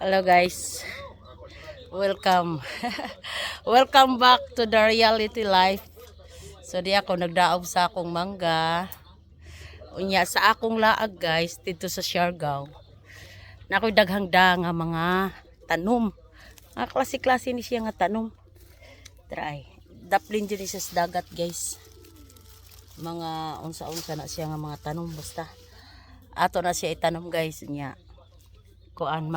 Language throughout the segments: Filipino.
Hello guys, welcome. Welcome back to the reality life. So di ako nagdaog sa akong mangga. Unya sa akong laag guys dito sa Siargao. Na ako'y daghang nga mga tanom. Mga klase-klase ni siya nga tanom. Try. Daplin din siya sa dagat guys. Mga unsa-unsa na siya nga mga tanom basta. Ato na siya itanom guys niya. Kuan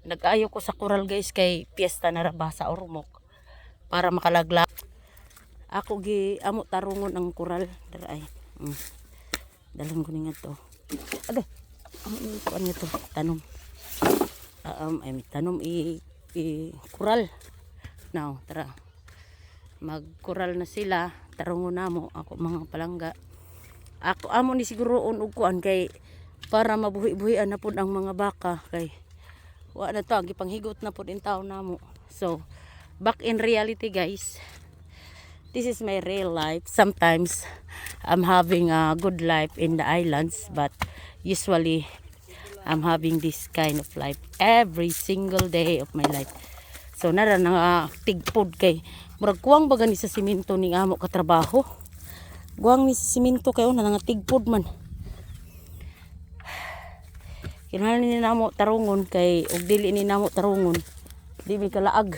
nag-ayo ko sa coral guys kay piyesta na raba sa Ormoc para makalaglag. Ako gi amo tarungon ang coral daray. Dalang ko nga to. Ade. Ano kuan nga to? Tanom. Ay may tanom coral. Now, tara. Mag-coral na sila. Tarungon namo ako mga palangga. Ako amo ni siguroon og kuan kay para mabuhi-buhian na pud ang mga baka kay wa na to gipanghigot na pud in taon namo. So back in reality guys, this is my real life. Sometimes I'm having a good life in the islands, but usually I'm having this kind of life every single day of my life. So nara nga tigpod kay murag kuwang baga ni sa simento ning amo ka trabaho. Guwang ni sa simento kay una nga tigpod man. Kinahanglan ni namo tarungon kay og dili ni namo tarungon di mi kalaag.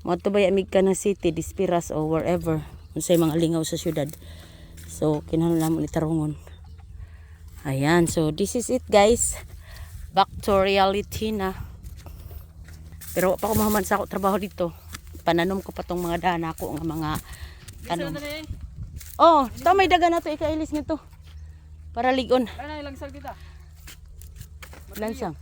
Moadto bay amig ka ng city, Dispiras or wherever unsay mga lingaw sa syudad. So kinahanglan namo ni tarungon. Ayan, so this is it guys. Back to reality na. Pero pa ko mahuman sa ako trabaho dito. Pananom ko pa tong mga dana ko nga mga tanom. Oh, ito may daga na to ikailis nga to. Para ligon. Ay, langsang kita. Lansang.